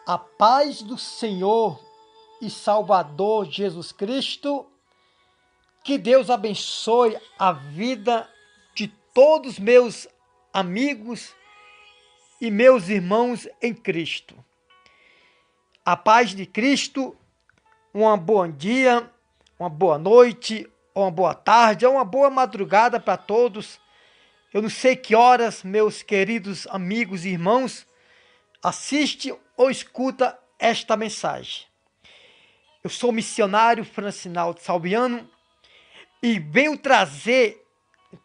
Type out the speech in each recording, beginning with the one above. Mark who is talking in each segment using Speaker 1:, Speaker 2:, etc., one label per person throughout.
Speaker 1: A paz do Senhor e Salvador Jesus Cristo, que Deus abençoe a vida de todos meus amigos e meus irmãos em Cristo. A paz de Cristo, um bom dia, uma boa noite, uma boa tarde, uma boa madrugada para todos. Eu não sei que horas, meus queridos amigos e irmãos, assiste ou escuta esta mensagem. Eu sou o missionário Francinaldo Salviano e venho trazer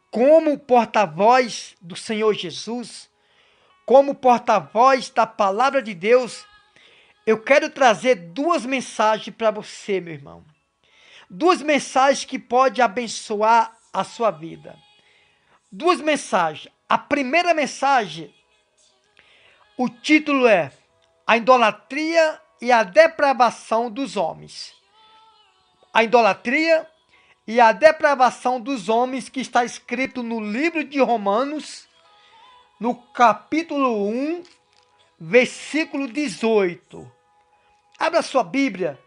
Speaker 1: como porta-voz do Senhor Jesus, como porta-voz da palavra de Deus. Eu quero trazer duas mensagens para você, meu irmão. Duas mensagens que podem abençoar a sua vida. Duas mensagens. A primeira mensagem, o título é A Idolatria e a Depravação dos Homens. A idolatria e a depravação dos homens, que está escrito no livro de Romanos, no capítulo 1, versículo 18. Abra sua Bíblia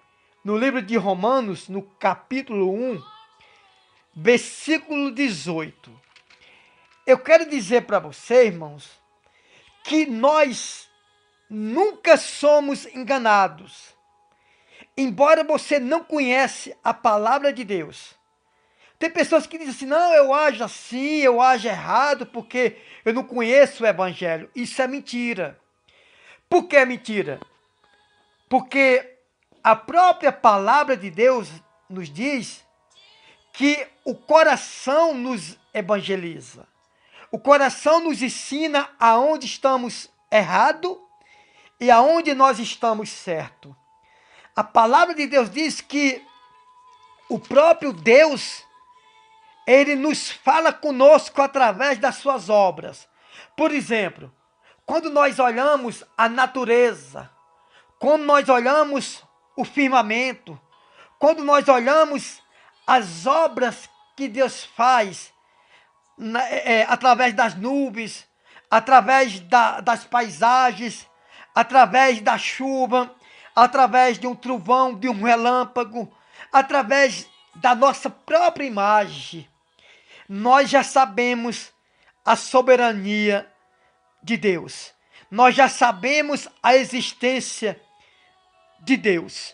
Speaker 1: no livro de Romanos, no capítulo 1, versículo 18. Eu quero dizer para você, irmãos, que nós nunca somos enganados. Embora você não conhece a palavra de Deus. Tem pessoas que dizem assim, não, eu ajo assim, eu ajo errado, porque eu não conheço o Evangelho. Isso é mentira. Por que é mentira? Porque a própria palavra de Deus nos diz que o coração nos evangeliza. O coração nos ensina aonde estamos errados e aonde nós estamos certos. A palavra de Deus diz que o próprio Deus, ele nos fala conosco através das suas obras. Por exemplo, quando nós olhamos a natureza, quando nós olhamos o firmamento, quando nós olhamos as obras que Deus faz, através das nuvens, através das paisagens, através da chuva, através de um trovão, de um relâmpago, através da nossa própria imagem, nós já sabemos a soberania de Deus. Nós já sabemos a existência de Deus.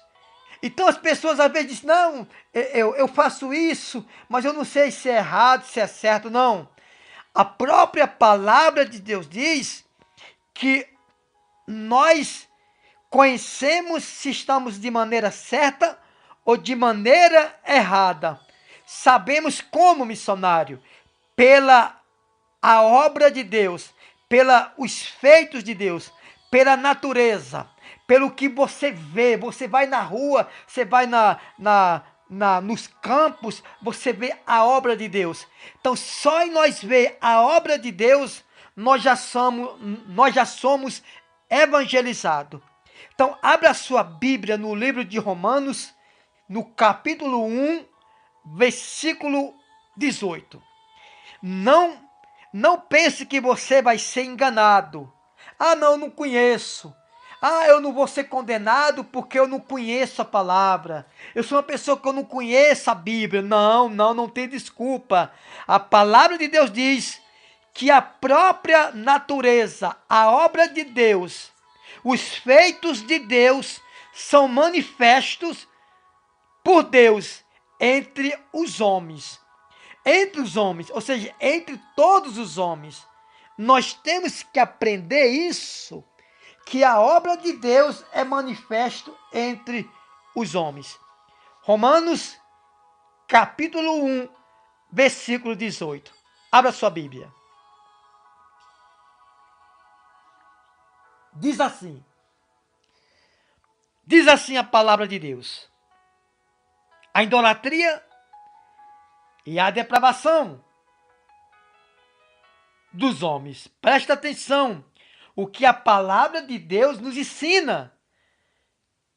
Speaker 1: Então as pessoas às vezes dizem, não, eu faço isso, mas eu não sei se é errado, se é certo. Não. A própria palavra de Deus diz que nós conhecemos se estamos de maneira certa ou de maneira errada. Sabemos como, missionário, pela a obra de Deus, os feitos de Deus, pela natureza, pelo que você vê. Você vai na rua, você vai nos campos, você vê a obra de Deus. Então, só em nós ver a obra de Deus, nós já somos evangelizados. Então, abra a sua Bíblia no livro de Romanos, no capítulo 1, versículo 18. Não pense que você vai ser enganado. Ah, não conheço. Ah, eu não vou ser condenado porque eu não conheço a palavra. Eu sou uma pessoa que eu não conheço a Bíblia. Não tem desculpa. A palavra de Deus diz que a própria natureza, a obra de Deus, os feitos de Deus são manifestos por Deus entre os homens. Entre os homens, ou seja, entre todos os homens. Nós temos que aprender isso, que a obra de Deus é manifesto entre os homens. Romanos, capítulo 1, versículo 18. Abra sua Bíblia. Diz assim a palavra de Deus: a idolatria e a depravação dos homens. Presta atenção, o que a palavra de Deus nos ensina.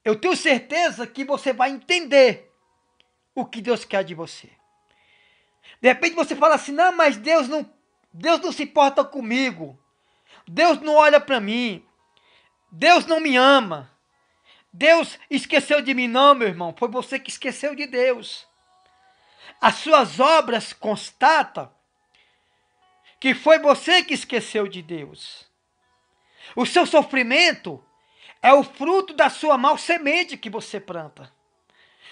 Speaker 1: Eu tenho certeza que você vai entender o que Deus quer de você. De repente você fala assim, não, mas Deus não se importa comigo. Deus não olha para mim. Deus não me ama. Deus esqueceu de mim. Não, meu irmão, foi você que esqueceu de Deus. As suas obras constatam que foi você que esqueceu de Deus. O seu sofrimento é o fruto da sua mal semente que você planta.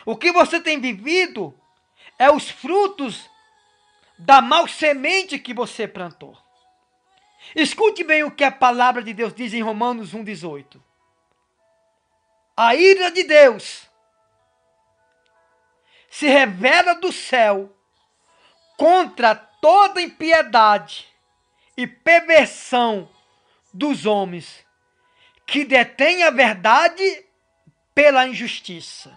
Speaker 1: O que você tem vivido é os frutos da mal semente que você plantou. Escute bem o que a palavra de Deus diz em Romanos 1,18. A ira de Deus se revela do céu contra toda impiedade e perversão dos homens que detêm a verdade pela injustiça.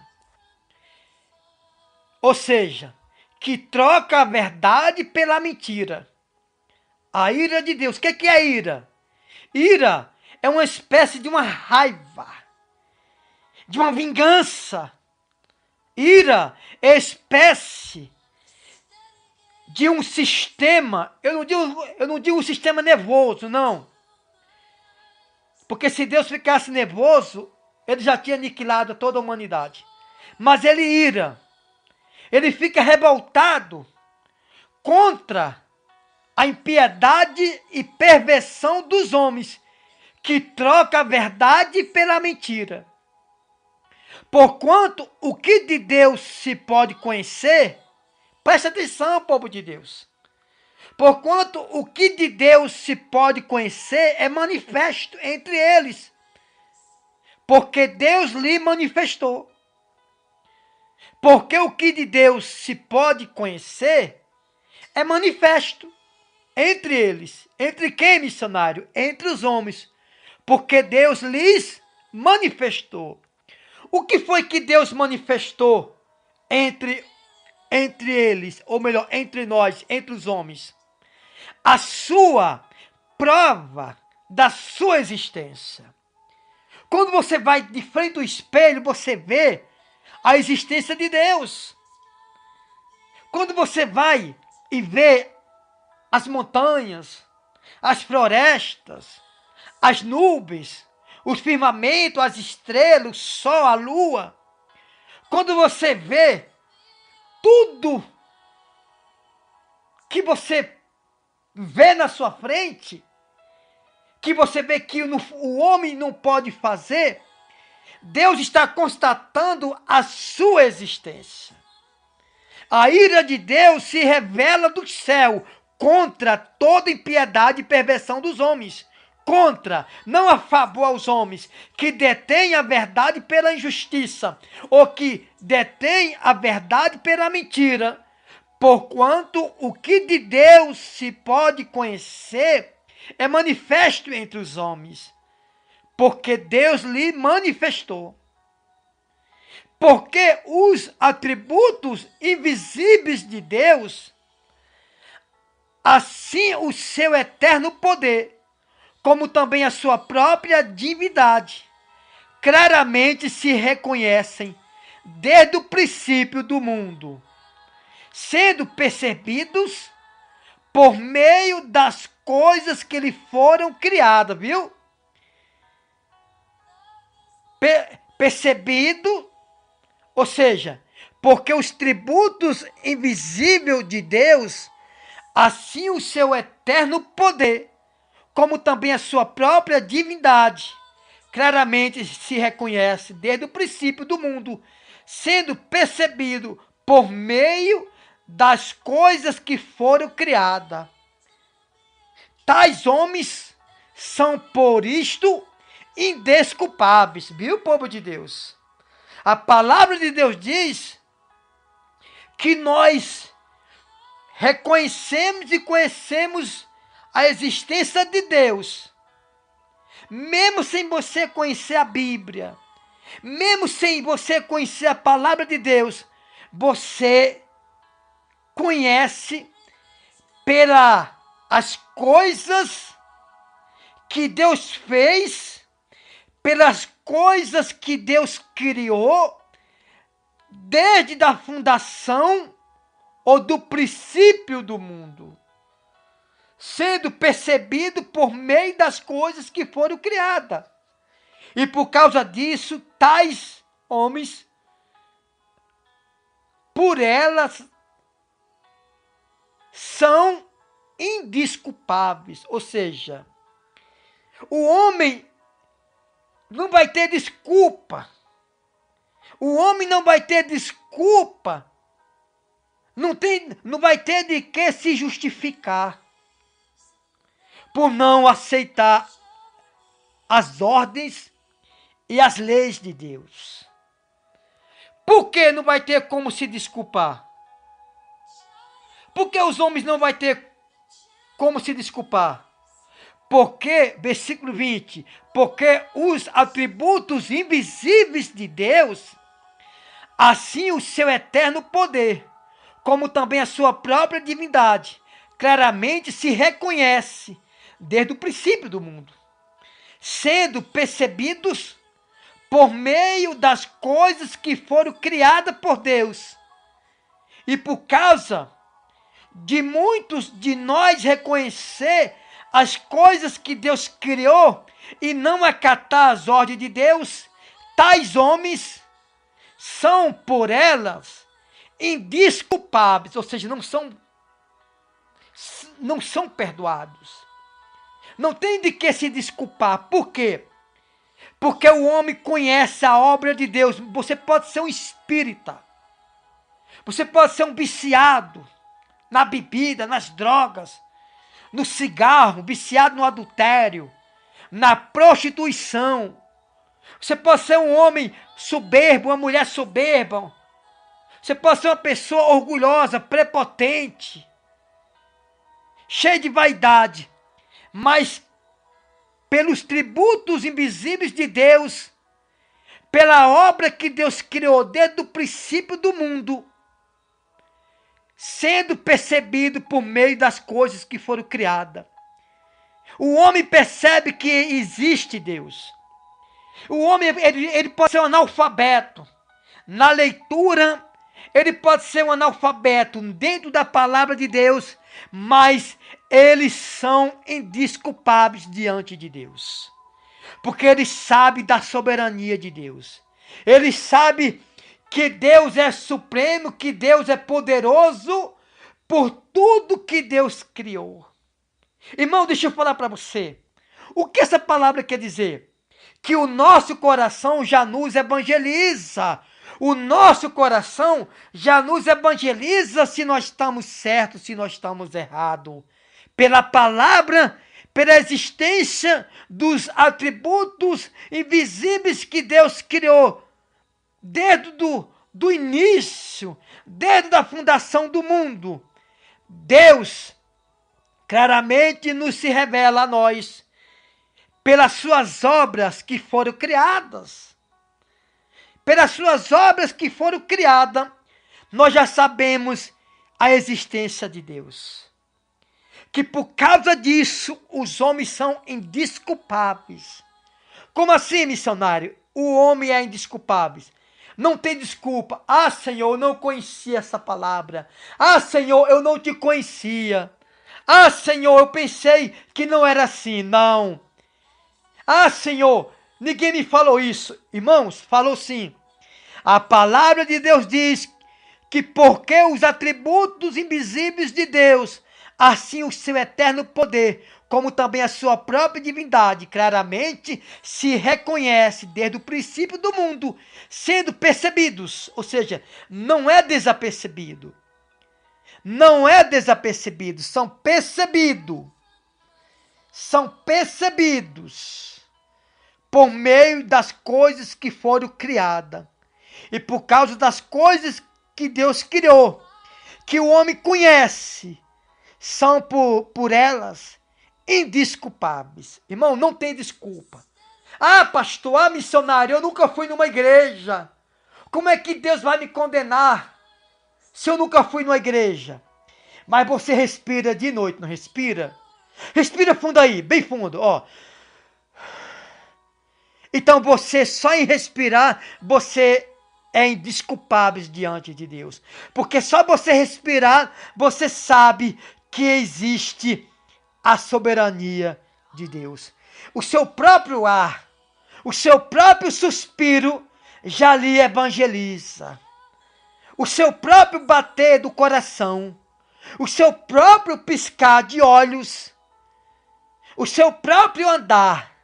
Speaker 1: Ou seja, que troca a verdade pela mentira. A ira de Deus. O que é ira? Ira é uma espécie de uma raiva, de uma vingança. Ira é espécie de um sistema. Eu não digo um sistema nervoso, não. Porque se Deus ficasse nervoso, ele já tinha aniquilado toda a humanidade. Mas ele ira. Ele fica revoltado contra a impiedade e perversão dos homens, que troca a verdade pela mentira. Porquanto o que de Deus se pode conhecer, presta atenção, povo de Deus. Porquanto o que de Deus se pode conhecer é manifesto entre eles, porque Deus lhe manifestou. Porque o que de Deus se pode conhecer é manifesto entre eles. Entre quem, missionário? Entre os homens. Porque Deus lhes manifestou. O que foi que Deus manifestou entre eles? Ou melhor, entre nós, entre os homens? A sua prova da sua existência. Quando você vai de frente ao espelho, você vê a existência de Deus. Quando você vai e vê as montanhas, as florestas, as nuvens, os firmamentos, as estrelas, o sol, a lua. Quando você vê tudo que você vê na sua frente, que você vê que o homem não pode fazer, Deus está constatando a sua existência. A ira de Deus se revela do céu contra toda impiedade e perversão dos homens. Contra, não a favor aos homens que detêm a verdade pela injustiça, ou que detêm a verdade pela mentira. Porquanto o que de Deus se pode conhecer é manifesto entre os homens, porque Deus lhe manifestou. Porque os atributos invisíveis de Deus, assim o seu eterno poder, como também a sua própria divindade, claramente se reconhecem desde o princípio do mundo, sendo percebidos por meio das coisas que lhe foram criadas, viu? Percebido, ou seja, porque os tributos invisíveis de Deus, assim o seu eterno poder, como também a sua própria divindade, claramente se reconhece desde o princípio do mundo, sendo percebido por meio das coisas que foram criadas. Tais homens são, por isto, indesculpáveis, viu, povo de Deus? A palavra de Deus diz que nós reconhecemos e conhecemos a existência de Deus, mesmo sem você conhecer a Bíblia, mesmo sem você conhecer a palavra de Deus, você conhece pelas coisas que Deus fez, pelas coisas que Deus criou, desde a fundação ou do princípio do mundo, sendo percebido por meio das coisas que foram criadas. E por causa disso, tais homens, por elas, são indesculpáveis. Ou seja, o homem não vai ter desculpa. O homem não vai ter desculpa. Não vai ter de que se justificar por não aceitar as ordens e as leis de Deus. Por que não vai ter como se desculpar? Por que os homens não vão ter como se desculpar? Porque, versículo 20, porque os atributos invisíveis de Deus, assim o seu eterno poder, como também a sua própria divindade, claramente se reconhece desde o princípio do mundo, sendo percebidos por meio das coisas que foram criadas por Deus. E por causa de muitos de nós reconhecer as coisas que Deus criou e não acatar as ordens de Deus, tais homens são por elas indesculpáveis, ou seja, não são perdoados. Não tem de que se desculpar. Por quê? Porque o homem conhece a obra de Deus. Você pode ser um espírita. Você pode ser um viciado na bebida, nas drogas, no cigarro, viciado no adultério, na prostituição. Você pode ser um homem soberbo, uma mulher soberba. Você pode ser uma pessoa orgulhosa, prepotente, cheia de vaidade. Mas pelos tributos invisíveis de Deus, pela obra que Deus criou desde o princípio do mundo, sendo percebido por meio das coisas que foram criadas. O homem percebe que existe Deus. O homem ele pode ser um analfabeto na leitura, ele pode ser um analfabeto dentro da palavra de Deus, mas eles são indesculpáveis diante de Deus. Porque eles sabem da soberania de Deus. Eles sabem que Deus é supremo, que Deus é poderoso por tudo que Deus criou. Irmão, deixa eu falar para você. O que essa palavra quer dizer? Que o nosso coração já nos evangeliza. O nosso coração já nos evangeliza se nós estamos certos, se nós estamos errados. Pela palavra, pela existência dos atributos invisíveis que Deus criou. Desde do início, desde a fundação do mundo. Deus claramente nos se revela a nós pelas suas obras que foram criadas. Pelas suas obras que foram criadas, nós já sabemos a existência de Deus. Que por causa disso, os homens são indesculpáveis. Como assim, missionário? O homem é indesculpável. Não tem desculpa. Ah, Senhor, eu não conhecia essa palavra. Ah, Senhor, eu não te conhecia. Ah, Senhor, eu pensei que não era assim. Não. Ah, Senhor, ninguém me falou isso. Irmãos, falou sim. A palavra de Deus diz que porque os atributos invisíveis de Deus, assim o seu eterno poder, como também a sua própria divindade, claramente se reconhece desde o princípio do mundo, sendo percebidos, ou seja, não é desapercebido. Não é desapercebido, são percebidos. São percebidos por meio das coisas que foram criadas. E por causa das coisas que Deus criou, que o homem conhece, são por elas indesculpáveis. Irmão, não tem desculpa. Ah, pastor, ah, missionário, eu nunca fui numa igreja. Como é que Deus vai me condenar se eu nunca fui numa igreja? Mas você respira de noite, não respira? Respira fundo aí, bem fundo, ó. Então você, só em respirar, você é indesculpável diante de Deus. Porque só você respirar, você sabe que existe a soberania de Deus. O seu próprio ar, o seu próprio suspiro, já lhe evangeliza. O seu próprio bater do coração, o seu próprio piscar de olhos, o seu próprio andar,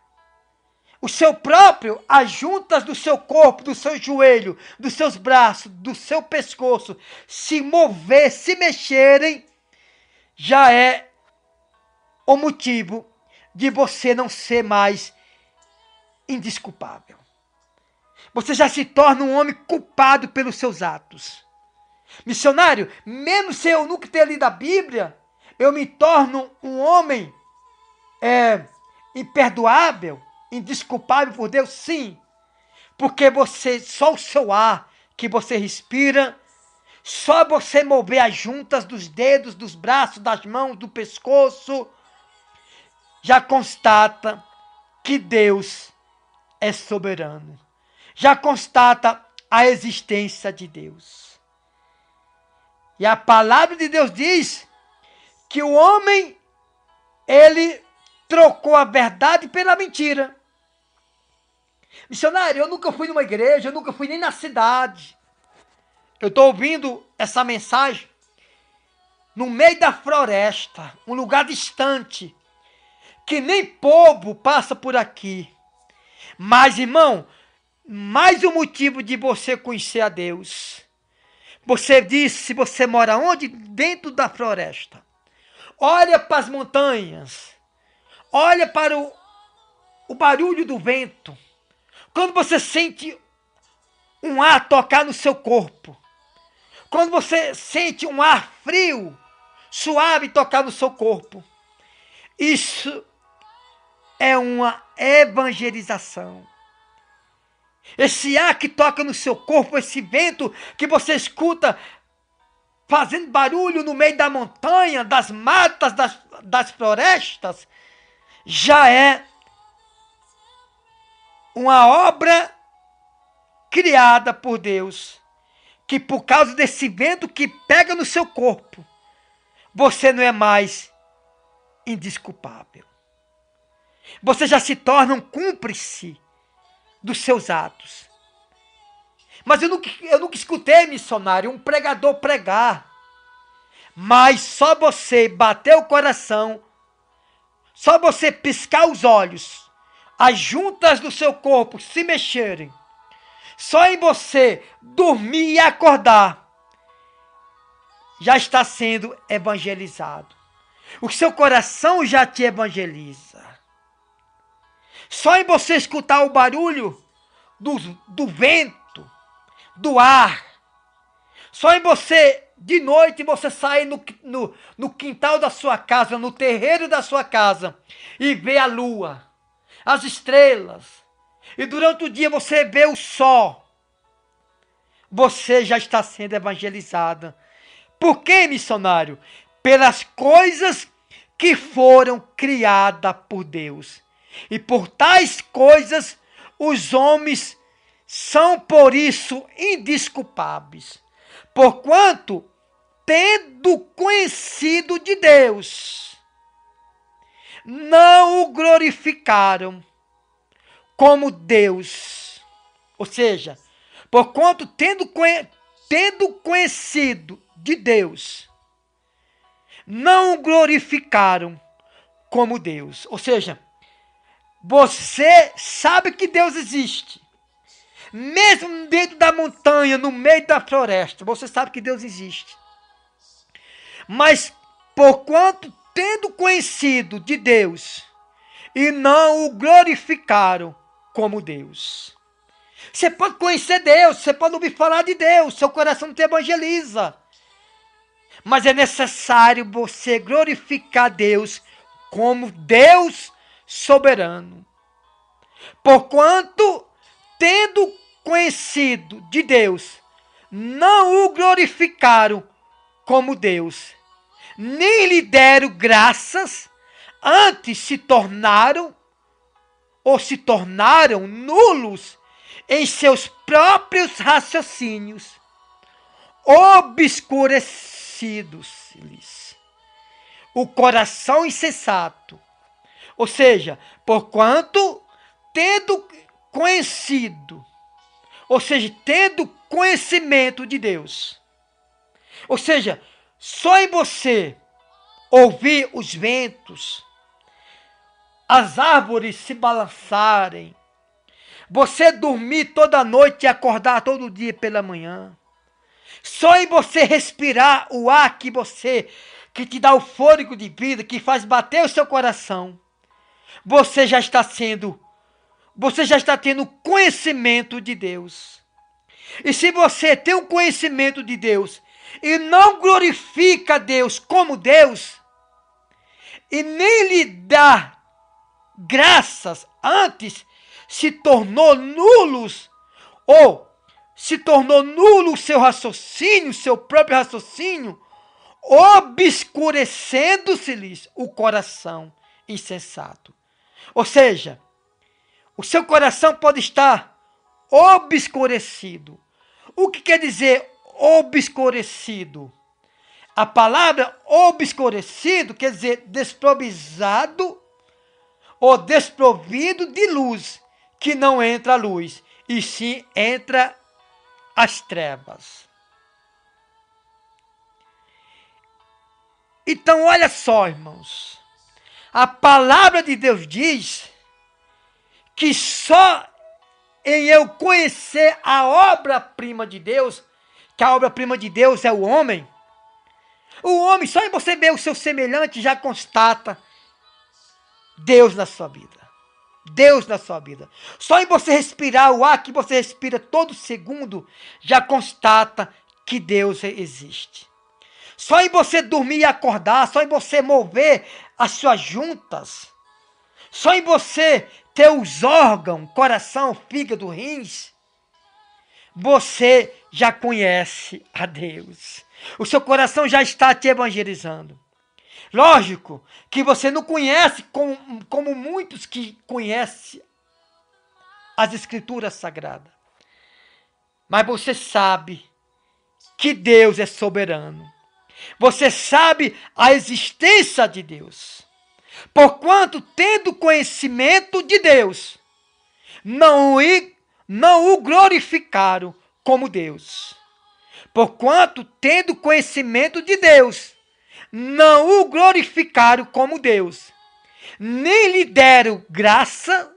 Speaker 1: o seu próprio, as juntas do seu corpo, do seu joelho, dos seus braços, do seu pescoço, se mover, se mexerem, já é o motivo de você não ser mais indesculpável. Você já se torna um homem culpado pelos seus atos. Missionário, mesmo se eu nunca ter lido a Bíblia, eu me torno um homem imperdoável, indesculpável por Deus? Sim. Porque só o seu ar que você respira, só você mover as juntas dos dedos, dos braços, das mãos, do pescoço, já constata que Deus é soberano. Já constata a existência de Deus. E a palavra de Deus diz que o homem, ele trocou a verdade pela mentira. Missionário, eu nunca fui numa igreja, eu nunca fui nem na cidade. Eu estou ouvindo essa mensagem no meio da floresta, um lugar distante, que nem povo passa por aqui. Mas, irmão, mais um motivo de você conhecer a Deus. Você disse, você mora onde? Dentro da floresta. Olha para as montanhas. Olha para o barulho do vento. Quando você sente um ar tocar no seu corpo. Quando você sente um ar frio, suave tocar no seu corpo. Isso é uma evangelização. Esse ar que toca no seu corpo, esse vento que você escuta fazendo barulho no meio da montanha, das matas, das florestas, já é uma obra criada por Deus, que por causa desse vento que pega no seu corpo, você não é mais indesculpável. Você já se torna um cúmplice dos seus atos. Mas eu nunca escutei, missionário, um pregador pregar. Mas só você bater o coração, só você piscar os olhos, as juntas do seu corpo se mexerem, só em você dormir e acordar, já está sendo evangelizado. O seu coração já te evangeliza. Só em você escutar o barulho do vento, do ar. Só em você, de noite, você sair no quintal da sua casa, no terreiro da sua casa, e ver a lua, as estrelas. E durante o dia você vê o sol. Você já está sendo evangelizada. Por quê, missionário? Pelas coisas que foram criadas por Deus. E por tais coisas, os homens são por isso indesculpáveis. Porquanto, tendo conhecido de Deus, não o glorificaram como Deus. Ou seja, porquanto, tendo conhecido de Deus, não o glorificaram como Deus. Ou seja, você sabe que Deus existe. Mesmo dentro da montanha, no meio da floresta, você sabe que Deus existe. Mas, porquanto tendo conhecido de Deus, e não o glorificaram como Deus. Você pode conhecer Deus, você pode ouvir falar de Deus, seu coração te evangeliza. Mas é necessário você glorificar Deus como Deus soberano. Porquanto, tendo conhecido de Deus, não o glorificaram como Deus, nem lhe deram graças, antes se tornaram nulos em seus próprios raciocínios, obscurecidos-lhes o coração insensato. Ou seja, porquanto, tendo conhecido Ou seja, tendo conhecimento de Deus. Ou seja, só em você ouvir os ventos, as árvores se balançarem, você dormir toda noite e acordar todo dia pela manhã, só em você respirar o ar que te dá o fôlego de vida, que faz bater o seu coração, você já está tendo conhecimento de Deus. E se você tem um conhecimento de Deus e não glorifica Deus como Deus, e nem lhe dá graças, antes se tornou nulo o seu raciocínio, seu próprio raciocínio, obscurecendo-se-lhes o coração insensato. Ou seja, o seu coração pode estar obscurecido. O que quer dizer obscurecido? A palavra obscurecido quer dizer desprovisado ou desprovido de luz, que não entra a luz, e sim entra as trevas. Então, olha só, irmãos. A palavra de Deus diz que só em eu conhecer a obra-prima de Deus, que a obra-prima de Deus é o homem, só em você ver o seu semelhante já constata Deus na sua vida. Deus na sua vida. Só em você respirar o ar que você respira todo segundo, já constata que Deus existe. Só em você dormir e acordar, só em você mover as suas juntas, só em você ter os órgãos, coração, fígado, rins, você já conhece a Deus. O seu coração já está te evangelizando. Lógico que você não conhece como muitos que conhecem as Escrituras Sagradas. Mas você sabe que Deus é soberano. Você sabe a existência de Deus. Porquanto, tendo conhecimento de Deus, não o glorificaram como Deus. Porquanto, tendo conhecimento de Deus, não o glorificaram como Deus, nem lhe deram graça,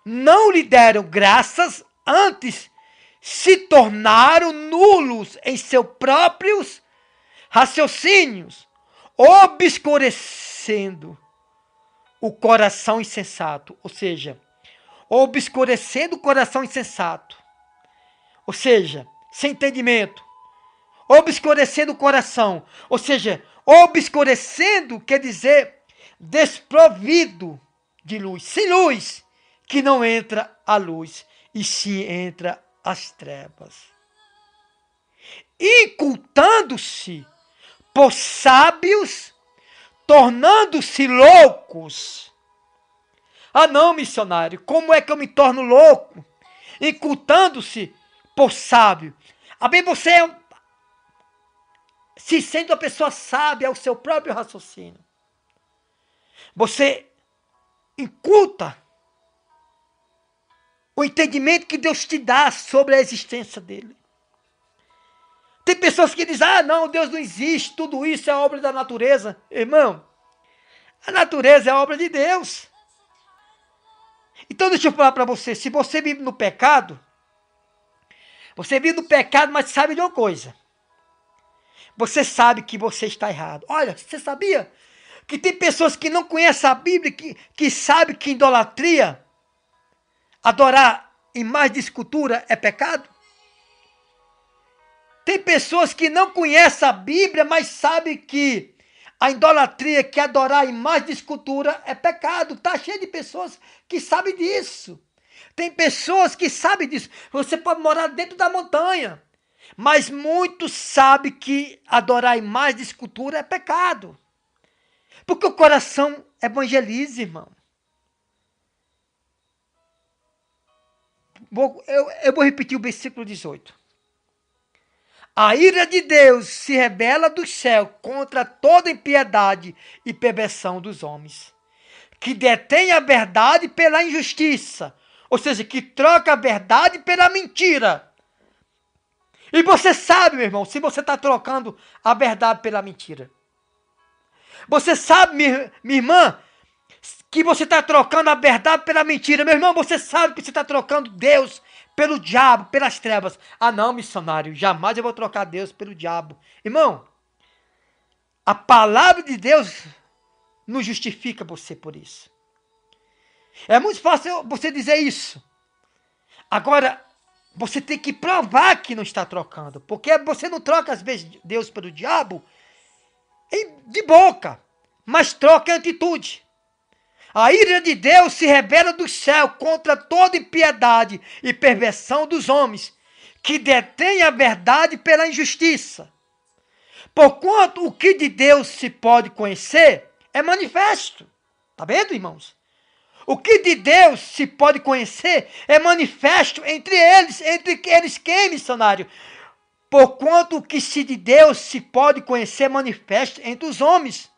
Speaker 1: não lhe deram graças, antes se tornaram nulos em seus próprios raciocínios, obscurecendo o coração insensato, ou seja, obscurecendo o coração insensato, ou seja, sem entendimento, obscurecendo o coração, ou seja, obscurecendo quer dizer desprovido de luz, sem luz, que não entra a luz, e sim entra as trevas. Incultando-se por sábios, tornando-se loucos. Ah não, missionário, como é que eu me torno louco? Incultando-se por sábio. Bem, você se sente uma pessoa sábia ao seu próprio raciocínio. Você inculta o entendimento que Deus te dá sobre a existência dele. Tem pessoas que dizem, não, Deus não existe, tudo isso é obra da natureza. Irmão, a natureza é obra de Deus. Então deixa eu falar para você, se você vive no pecado, mas sabe de uma coisa. Você sabe que você está errado. Olha, você sabia que tem pessoas que não conhecem a Bíblia, que sabem que idolatria, adorar imagem de escultura é pecado? Tem pessoas que não conhecem a Bíblia, mas sabem que a idolatria, que adorar imagem de escultura é pecado. Está cheio de pessoas que sabem disso. Tem pessoas que sabem disso. Você pode morar dentro da montanha, mas muitos sabem que adorar imagem de escultura é pecado. Porque o coração evangeliza, irmão. Eu vou repetir o versículo 18. A ira de Deus se revela do céu contra toda impiedade e perversão dos homens, que detêm a verdade pela injustiça, Ou seja, que troca a verdade pela mentira. E você sabe, meu irmão, se você está trocando a verdade pela mentira. Você sabe, minha irmã, que você está trocando a verdade pela mentira. Meu irmão, você sabe que você está trocando Deus pelo diabo, pelas trevas. Ah não, missionário, jamais eu vou trocar Deus pelo diabo. Irmão, a palavra de Deus não justifica você por isso. É muito fácil você dizer isso. Agora, você tem que provar que não está trocando. Porque você não troca, às vezes, Deus pelo diabo de boca, mas troca em atitude. A ira de Deus se revela do céu contra toda impiedade e perversão dos homens, que detêm a verdade pela injustiça. Porquanto o que de Deus se pode conhecer é manifesto. Está vendo, irmãos? O que de Deus se pode conhecer é manifesto entre eles quem, missionário? Porquanto o que se de Deus se pode conhecer é manifesto entre os homens,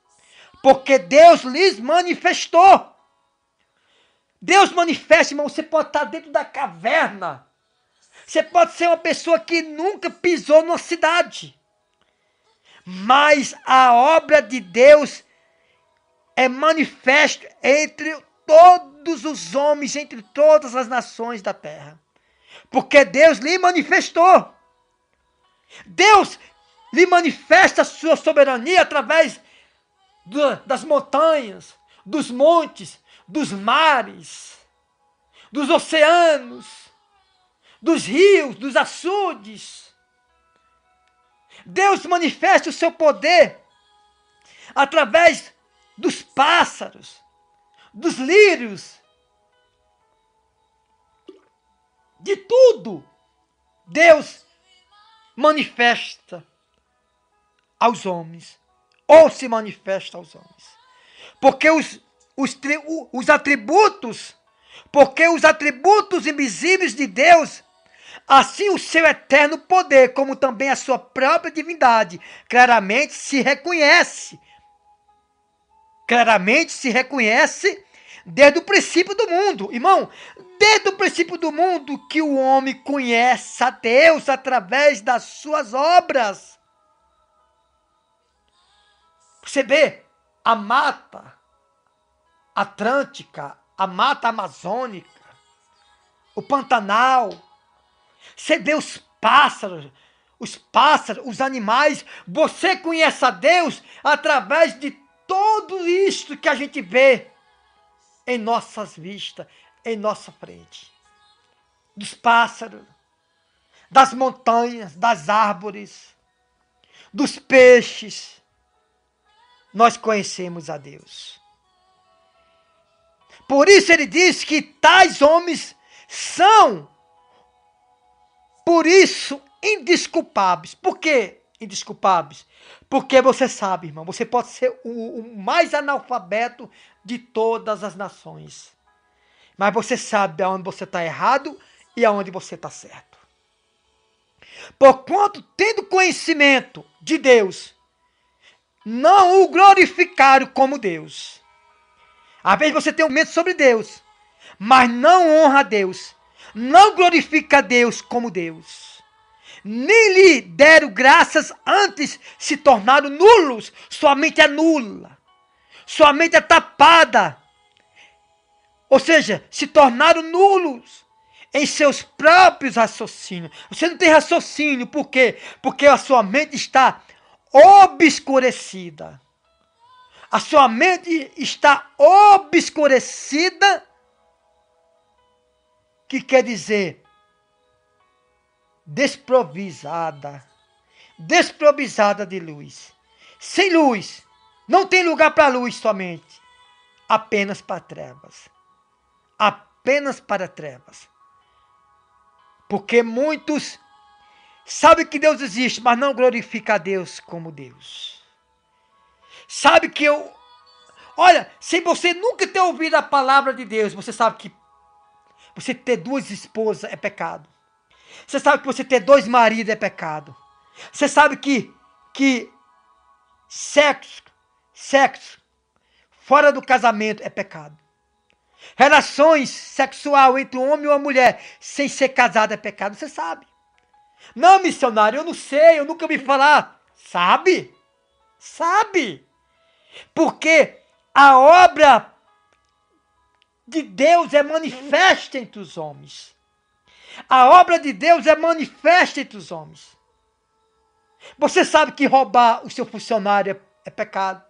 Speaker 1: porque Deus lhes manifestou. Deus manifesta, irmão, você pode estar dentro da caverna. Você pode ser uma pessoa que nunca pisou numa cidade. Mas a obra de Deus é manifesta entre todos os homens, entre todas as nações da terra. Porque Deus lhe manifestou. Deus lhe manifesta a sua soberania através das montanhas, dos montes, dos mares, dos oceanos, dos rios, dos açudes. Deus manifesta o seu poder através dos pássaros, dos lírios, de tudo. Deus manifesta aos homens, ou se manifesta aos homens. Porque os atributos, porque os atributos invisíveis de Deus, assim o seu eterno poder, como também a sua própria divindade, claramente se reconhece desde o princípio do mundo. Irmão, desde o princípio do mundo que o homem conhece a Deus através das suas obras. Você vê a mata atlântica, a mata amazônica, o Pantanal. Você vê os pássaros, os animais. Você conhece a Deus através de tudo isto que a gente vê em nossas vistas, em nossa frente. Dos pássaros, das montanhas, das árvores, dos peixes. Nós conhecemos a Deus. Por isso ele diz que tais homens são, por isso, indesculpáveis. Por quê indesculpáveis? Porque você sabe, irmão, você pode ser o mais analfabeto de todas as nações. Mas você sabe aonde você está errado e aonde você está certo. Porquanto, tendo conhecimento de Deus, não o glorificaram como Deus. Às vezes você tem um medo sobre Deus, mas não honra a Deus, não glorifica a Deus como Deus. Nem lhe deram graças, antes se tornaram nulos. Sua mente é nula, sua mente é tapada. Ou seja, se tornaram nulos em seus próprios raciocínios. Você não tem raciocínio, por quê? Porque a sua mente está obscurecida. A sua mente está obscurecida, que quer dizer desprovisada de luz. Sem luz, não tem lugar para luz somente, apenas para trevas. Apenas para trevas. Porque muitos sabem que Deus existe, mas não glorificam a Deus como Deus. Sabe que olha, se você nunca ter ouvido a palavra de Deus, você sabe que você ter duas esposas é pecado. Você sabe que você ter dois maridos é pecado. Você sabe que sexo fora do casamento é pecado. Relações sexual entre um homem e uma mulher sem ser casado é pecado, você sabe. Não, missionário, eu não sei, eu nunca ouvi falar. Sabe? Sabe? Porque a obra de Deus é manifesta entre os homens. A obra de Deus é manifesta entre os homens. Você sabe que roubar o seu funcionário é pecado.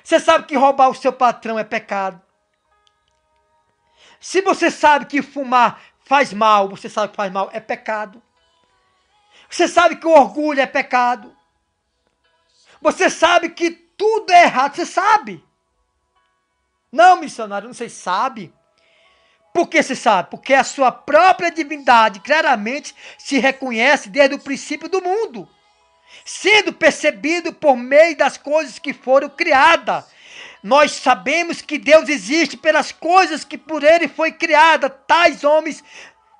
Speaker 1: Você sabe que roubar o seu patrão é pecado. Se você sabe que fumar faz mal, você sabe que faz mal, é pecado. Você sabe que o orgulho é pecado. Você sabe que tudo é errado, você sabe. Não, missionário, não sei, sabe. Por que você sabe? Porque a sua própria divindade claramente se reconhece desde o princípio do mundo, sendo percebido por meio das coisas que foram criadas. Nós sabemos que Deus existe pelas coisas que por Ele foi criada. Tais homens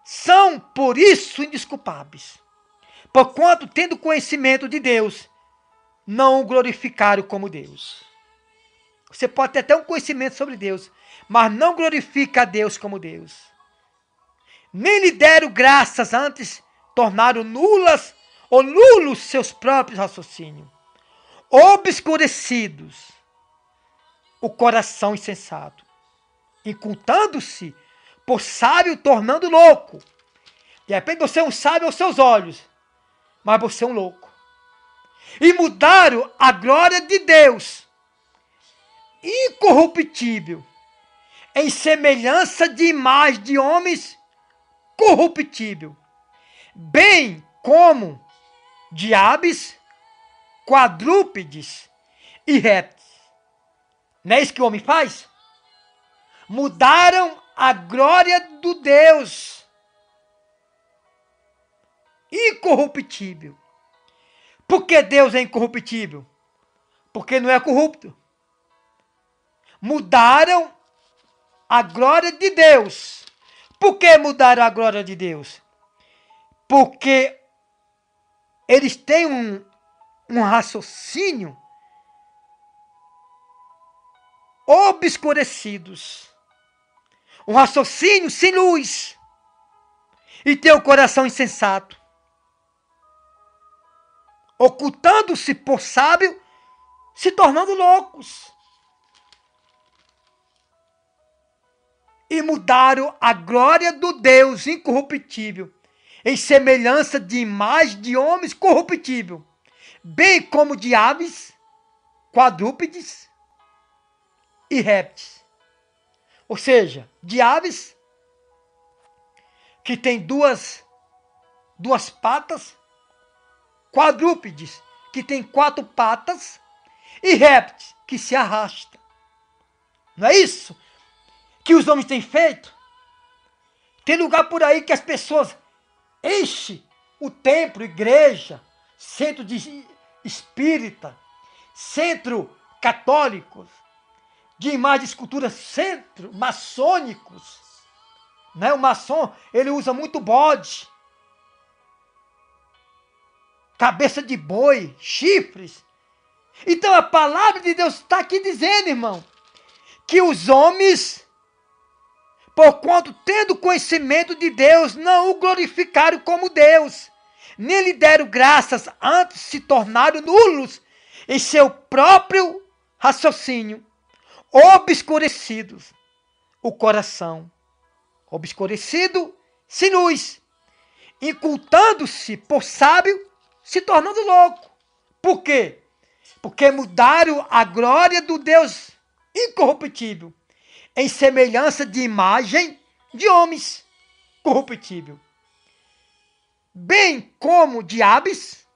Speaker 1: são, por isso, indesculpáveis. Porquanto, tendo conhecimento de Deus, não o glorificaram como Deus. Você pode ter até um conhecimento sobre Deus, mas não glorifica a Deus como Deus. Nem lhe deram graças, antes tornaram nulas ou nulos seus próprios raciocínios. Obscurecidos o coração insensato, incultando-se por sábio, tornando louco. De repente você é um sábio aos seus olhos, mas você é um louco. E mudaram a glória de Deus, incorruptível, em semelhança de imagem de homens corruptível, bem como de aves, quadrúpedes e répteis. Não é isso que o homem faz? Mudaram a glória do Deus incorruptível. Por que Deus é incorruptível? Porque não é corrupto. Mudaram a glória de Deus. Por que mudaram a glória de Deus? Porque eles têm um raciocínio obscurecidos. Um raciocínio sem luz. E tem o coração insensato. Ocultando-se por sábio, se tornando loucos. E mudaram a glória do Deus incorruptível, em semelhança de imagem de homens corruptível, bem como de aves, quadrúpedes e répteis. Ou seja, de aves que tem duas patas, quadrúpedes que tem 4 patas e répteis que se arrasta. Não é isso que os homens têm feito? Tem lugar por aí que as pessoas enchem o templo, igreja, centro de espírita, centro católicos, de imagem de escultura, centro maçônicos. Né? O maçom, ele usa muito bode, cabeça de boi, chifres. Então a palavra de Deus está aqui dizendo, irmão, que os homens, porquanto tendo conhecimento de Deus, não o glorificaram como Deus, nem lhe deram graças, antes se tornaram nulos em seu próprio raciocínio, obscurecidos o coração, obscurecido sem luz, incultando-se por sábio, se tornando louco. Por quê? Porque mudaram a glória do Deus incorruptível em semelhança de imagem de homens corruptível, bem como de aves,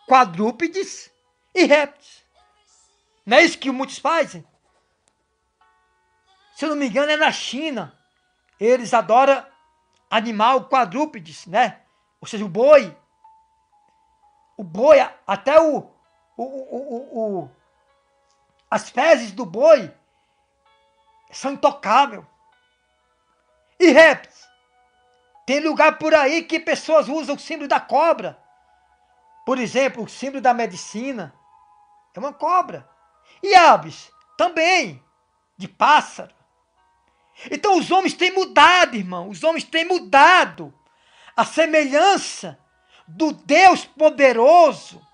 Speaker 1: quadrúpedes e répteis. Não é isso que muitos fazem? Se eu não me engano, é na China. Eles adoram animal quadrúpedes, né? Ou seja, o boi. O boi, até as fezes do boi são intocáveis. E répteis. Tem lugar por aí que pessoas usam o símbolo da cobra. Por exemplo, o símbolo da medicina é uma cobra. E aves também. de pássaro. Então os homens têm mudado, irmão. Os homens têm mudado a semelhança do Deus poderoso,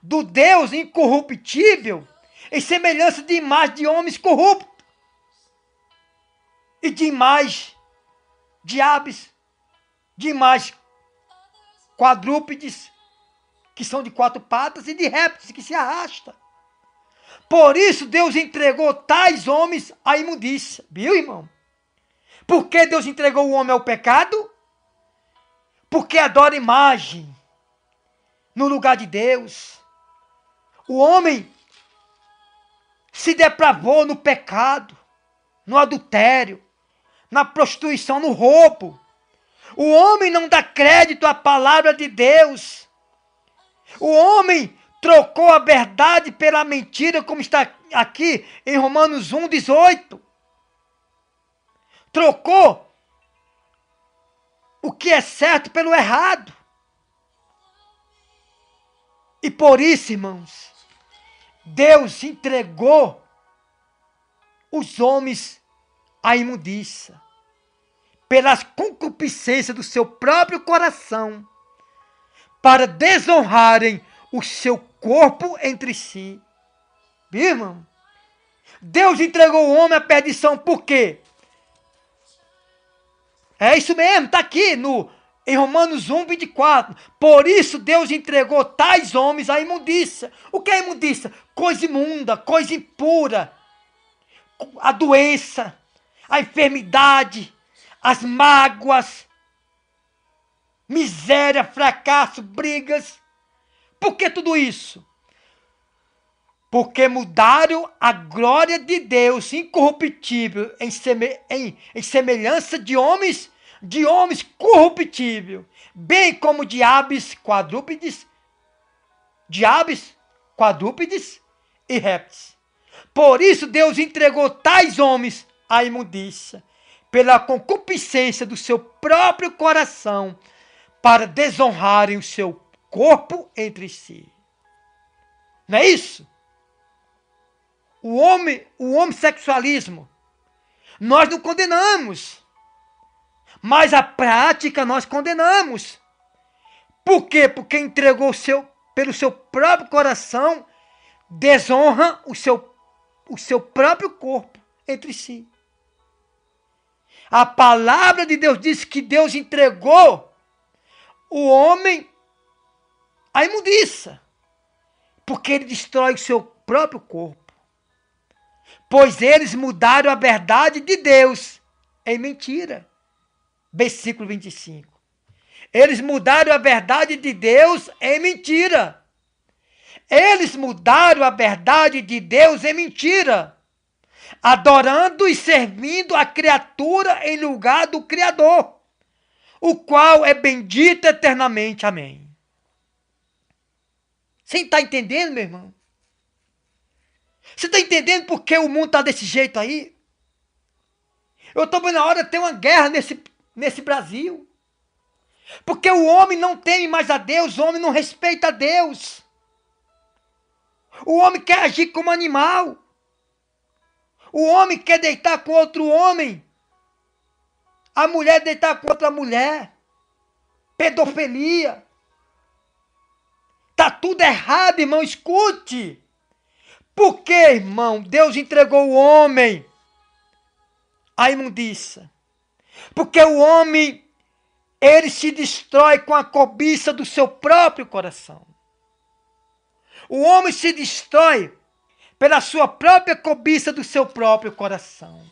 Speaker 1: do Deus incorruptível, em semelhança de imagem de homens corruptos e de imagem de aves, de imagem quadrúpedes, que são de 4 patas, e de répteis que se arrastam. Por isso Deus entregou tais homens à imundícia. Viu, irmão? Por que Deus entregou o homem ao pecado? Porque adora imagem no lugar de Deus. O homem se depravou no pecado, no adultério, na prostituição, no roubo. O homem não dá crédito à palavra de Deus. O homem trocou a verdade pela mentira, como está aqui em Romanos 1:18. Trocou o que é certo pelo errado. E por isso, irmãos, Deus entregou os homens à imundícia, pelas concupiscências do seu próprio coração, para desonrarem o seu corpo entre si. Viu, irmão? Deus entregou o homem à perdição, por quê? É isso mesmo, está aqui em Romanos 1:24. Por isso Deus entregou tais homens à imundícia. O que é imundícia? Coisa imunda, coisa impura. A doença, a enfermidade, as mágoas, miséria, fracasso, brigas. Por que tudo isso? Porque mudaram a glória de Deus incorruptível em semelhança de homens corruptíveis, bem como de aves quadrúpedes e répteis. Por isso Deus entregou tais homens à imundícia, pela concupiscência do seu próprio coração, para desonrarem o seu corpo entre si. Não é isso? O homossexualismo, nós não condenamos, mas a prática nós condenamos. Por quê? Porque entregou pelo seu próprio coração, desonra o seu próprio corpo entre si. A palavra de Deus diz que Deus entregou o homem à imundícia, porque ele destrói o seu próprio corpo. Pois eles mudaram a verdade de Deus em mentira. Versículo 25. Eles mudaram a verdade de Deus em mentira. Eles mudaram a verdade de Deus em mentira, adorando e servindo a criatura em lugar do Criador, o qual é bendito eternamente. Amém. Você está entendendo, meu irmão? Você está entendendo por que o mundo está desse jeito aí? Eu estou vendo a hora de ter uma guerra nesse Brasil. Porque o homem não teme mais a Deus, o homem não respeita a Deus. O homem quer agir como animal. O homem quer deitar com outro homem. A mulher deitar com outra mulher. Pedofilia. Está tudo errado, irmão, escute. Por que, irmão, Deus entregou o homem à imundícia? Porque o homem, ele se destrói com a cobiça do seu próprio coração. O homem se destrói pela sua própria cobiça do seu próprio coração.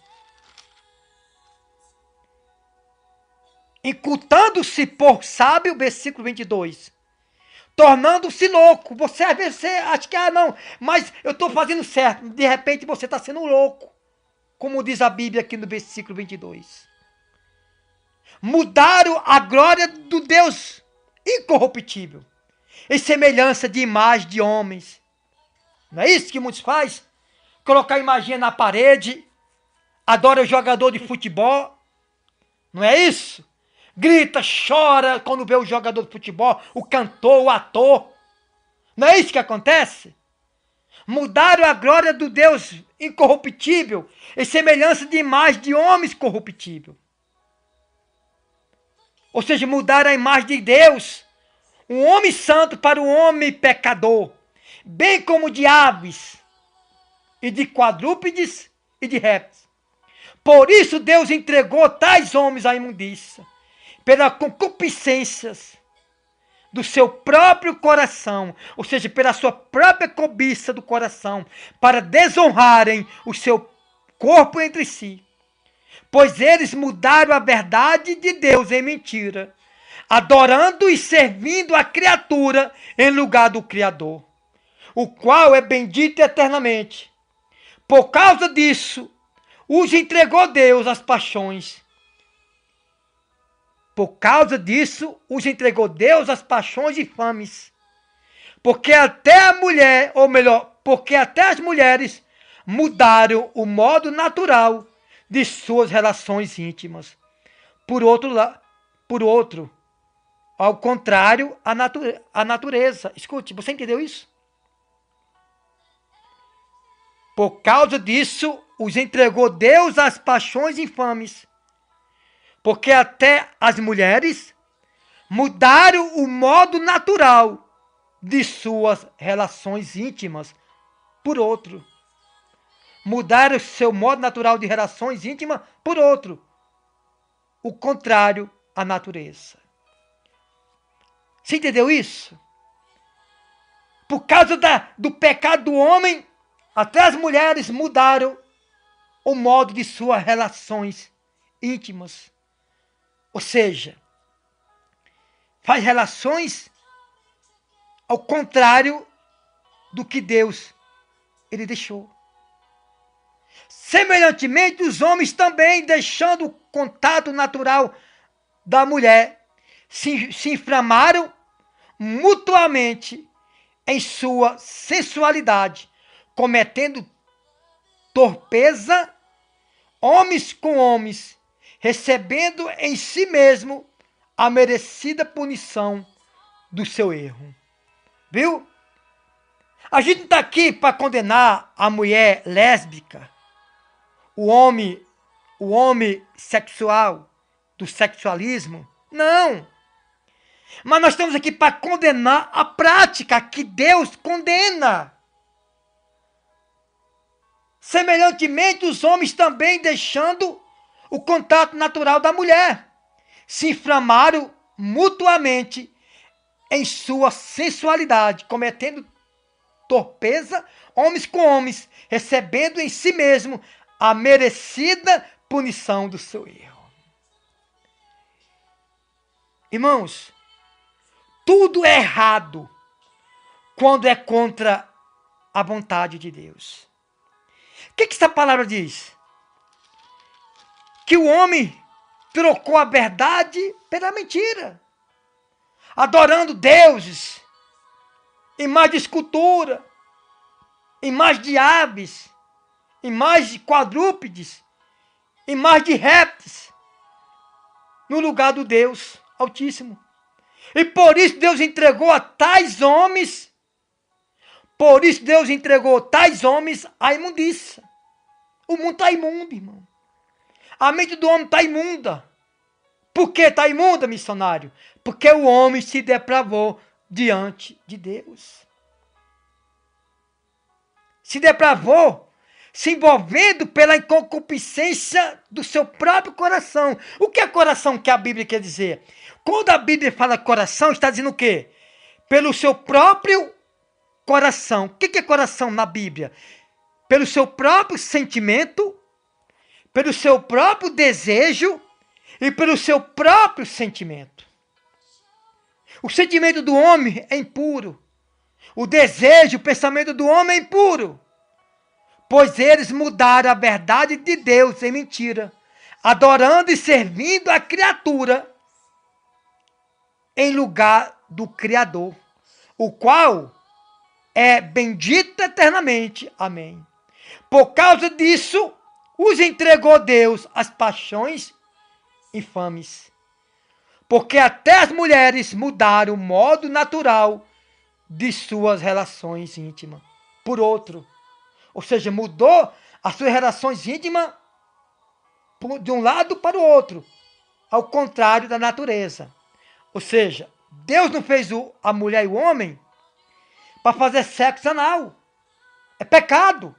Speaker 1: Incultando-se por sábio, versículo 22. Tornando-se louco. Você às vezes acha que, não, mas eu estou fazendo certo. De repente você está sendo louco. Como diz a Bíblia aqui no versículo 22. Mudaram a glória do Deus incorruptível, em semelhança de imagem de homens. Não é isso que muitos fazem? Colocar a imagem na parede, adora o jogador de futebol. Não é isso? Grita, chora quando vê o jogador de futebol, o cantor, o ator. Não é isso que acontece? Mudaram a glória do Deus incorruptível em semelhança de imagem de homens corruptível. Ou seja, mudaram a imagem de Deus, um homem santo para um homem pecador, bem como de aves e de quadrúpedes e de répteis. Por isso Deus entregou tais homens à imundícia, pelas concupiscências do seu próprio coração, ou seja, pela sua própria cobiça do coração, para desonrarem o seu corpo entre si. Pois eles mudaram a verdade de Deus em mentira, adorando e servindo a criatura em lugar do Criador, o qual é bendito eternamente. Por causa disso, os entregou Deus às paixões. Por causa disso, os entregou Deus às paixões infames. Porque até a mulher, ou melhor, porque até as mulheres mudaram o modo natural de suas relações íntimas. Por outro, ao contrário, a natureza. Escute, você entendeu isso? Por causa disso, os entregou Deus às paixões infames. Porque até as mulheres mudaram o modo natural de suas relações íntimas por outro. Mudaram seu modo natural de relações íntimas por outro. O contrário à natureza. Você entendeu isso? Por causa do pecado do homem, até as mulheres mudaram o modo de suas relações íntimas. Ou seja, faz relações ao contrário do que Deus ele deixou. Semelhantemente, os homens também, deixando o contato natural da mulher, se inflamaram mutuamente em sua sensualidade, cometendo torpeza, homens com homens, recebendo em si mesmo a merecida punição do seu erro. Viu? A gente não está aqui para condenar a mulher lésbica, o homem sexual, do sexualismo. Não. Mas nós estamos aqui para condenar a prática que Deus condena. Semelhantemente, os homens também, deixando o contato natural da mulher, se inflamaram mutuamente em sua sensualidade, cometendo torpeza, homens com homens, recebendo em si mesmo a merecida punição do seu erro. Irmãos, tudo é errado quando é contra a vontade de Deus. O que essa palavra diz? Que o homem trocou a verdade pela mentira, adorando deuses, imagem de escultura, imagem de aves, imagem de quadrúpedes, imagem de répteis, no lugar do Deus Altíssimo. E por isso Deus entregou a tais homens, à imundícia. O mundo está imundo, irmão. A mente do homem está imunda. Por que está imunda, missionário? Porque o homem se depravou diante de Deus. Se depravou, se envolvendo pela concupiscência do seu próprio coração. O que é coração que a Bíblia quer dizer? Quando a Bíblia fala coração, está dizendo o quê? Pelo seu próprio coração. O que é coração na Bíblia? Pelo seu próprio sentimento, pelo seu próprio desejo e pelo seu próprio sentimento. O sentimento do homem é impuro. O desejo, o pensamento do homem é impuro. Pois eles mudaram a verdade de Deus em mentira, adorando e servindo a criatura em lugar do Criador, o qual é bendito eternamente. Amém. Por causa disso, os entregou Deus às paixões infames. Porque até as mulheres mudaram o modo natural de suas relações íntimas. por outro. Ou seja, mudou as suas relações íntimas de um lado para o outro, ao contrário da natureza. Ou seja, Deus não fez a mulher e o homem para fazer sexo anal. É pecado.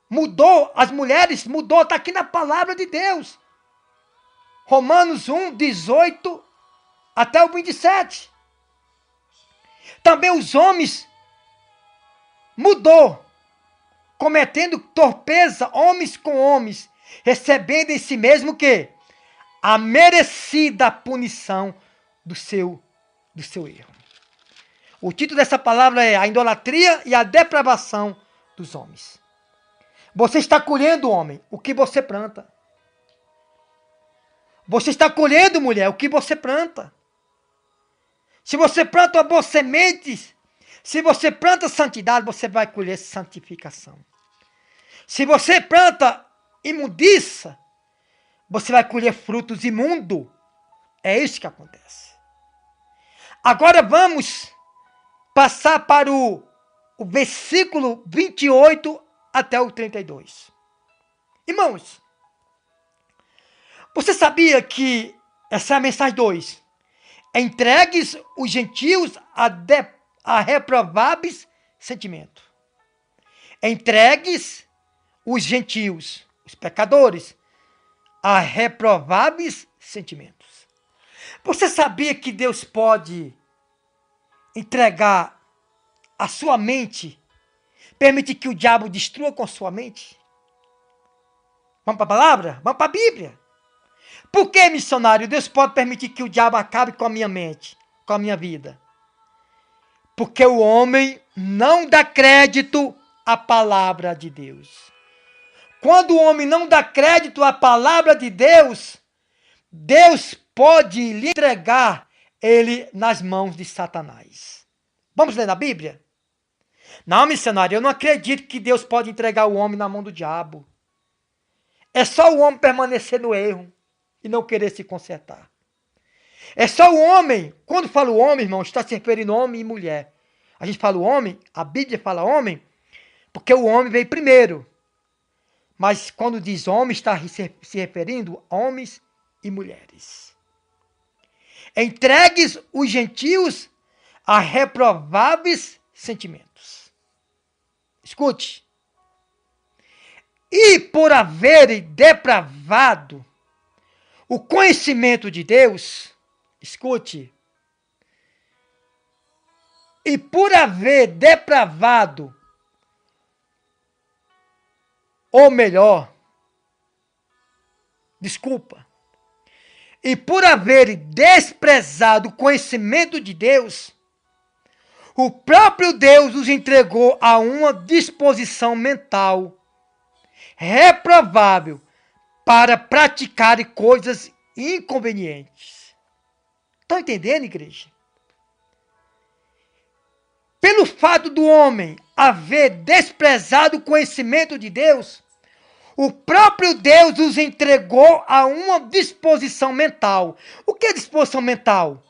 Speaker 1: Mudou as mulheres, mudou, está aqui na palavra de Deus. Romanos 1, 18 até o 27. Também os homens mudou, cometendo torpeza, homens com homens, recebendo em si mesmo o quê? A merecida punição do seu erro. O título dessa palavra é a idolatria e a depravação dos homens. Você está colhendo, homem, o que você planta. Você está colhendo, mulher, o que você planta. Se você planta uma boa semente, se você planta santidade, você vai colher santificação. Se você planta imundiça, você vai colher frutos imundos. É isso que acontece. Agora vamos passar para o versículo 28 até o 32. Irmãos, você sabia que essa é a mensagem 2? Entregues os gentios a reprováveis sentimentos. Entregues os gentios, os pecadores, a reprováveis sentimentos. Você sabia que Deus pode entregar a sua mente, permitir que o diabo destrua com sua mente? Vamos para a palavra? Vamos para a Bíblia. Por que, missionário, Deus pode permitir que o diabo acabe com a minha mente, com a minha vida? Porque o homem não dá crédito à palavra de Deus. Quando o homem não dá crédito à palavra de Deus, Deus pode lhe entregar ele nas mãos de Satanás. Vamos ler na Bíblia? Não, missionário, eu não acredito que Deus pode entregar o homem na mão do diabo. É só o homem permanecer no erro e não querer se consertar. É só o homem, quando fala o homem, irmão, está se referindo a homem e mulher. A gente fala o homem, a Bíblia fala homem, porque o homem veio primeiro. Mas quando diz homem, está se referindo a homens e mulheres. Entregues os gentios a reprováveis sentimentos. Escute. E por haverem depravado o conhecimento de Deus, escute, e por haver depravado, ou melhor, e por haver desprezado o conhecimento de Deus, o próprio Deus os entregou a uma disposição mental reprovável para praticarem coisas inconvenientes. Estão entendendo, igreja? Pelo fato do homem haver desprezado o conhecimento de Deus, o próprio Deus os entregou a uma disposição mental. O que é disposição mental?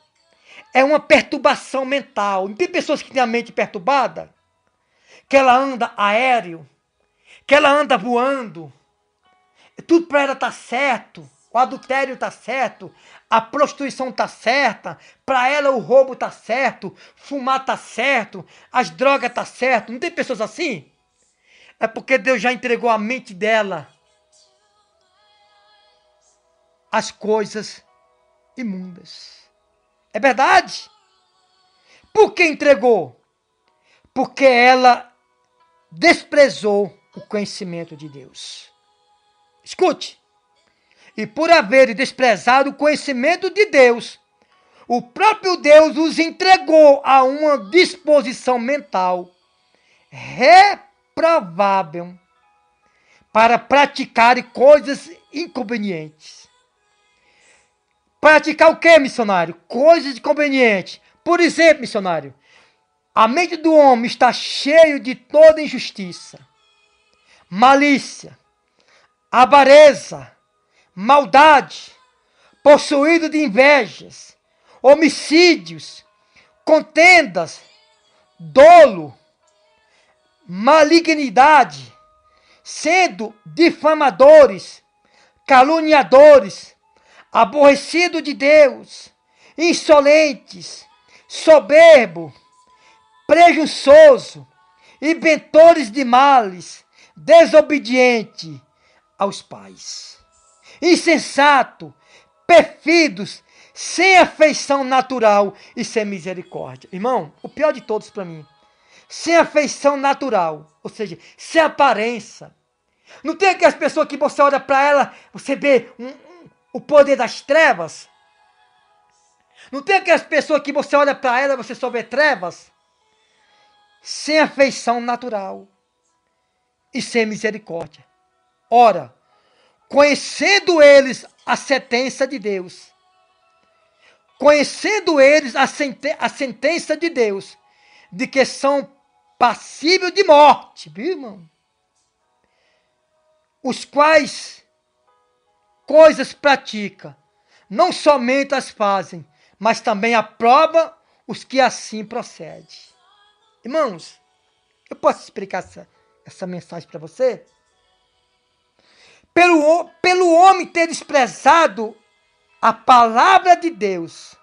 Speaker 1: É uma perturbação mental. Tem pessoas que têm a mente perturbada, que ela anda aéreo, que ela anda voando, tudo para ela está certo, o adultério está certo, a prostituição está certa, para ela o roubo está certo, fumar está certo, as drogas está certo. Não tem pessoas assim? É porque Deus já entregou a mente dela as coisas imundas. É verdade? Por que entregou? Porque ela desprezou o conhecimento de Deus. Escute. E por haver desprezado o conhecimento de Deus, o próprio Deus os entregou a uma disposição mental reprovável para praticarem coisas inconvenientes. Praticar o que, missionário? Coisas inconvenientes. Por exemplo, missionário, a mente do homem está cheia de toda injustiça, malícia, avareza, maldade, possuído de invejas, homicídios, contendas, dolo, malignidade, sendo difamadores, caluniadores, aborrecidos de Deus, insolentes, soberbo, presunçoso, inventores de males, desobediente aos pais, insensato, perfidos, sem afeição natural e sem misericórdia. Irmão, o pior de todos para mim, sem afeição natural, ou seja, sem aparência. Não tem aquelas pessoas que você olha para ela, você vê o poder das trevas? Não tem aquelas pessoas que você olha para ela, você só vê trevas? Sem afeição natural e sem misericórdia. Ora, conhecendo eles a sentença de Deus, conhecendo eles a sentença de Deus, de que são passíveis de morte, viu, irmão? Os quais coisas pratica, não somente as fazem, mas também aprova os que assim procedem. Irmãos, eu posso explicar essa mensagem para você? Pelo homem ter desprezado a palavra de Deus,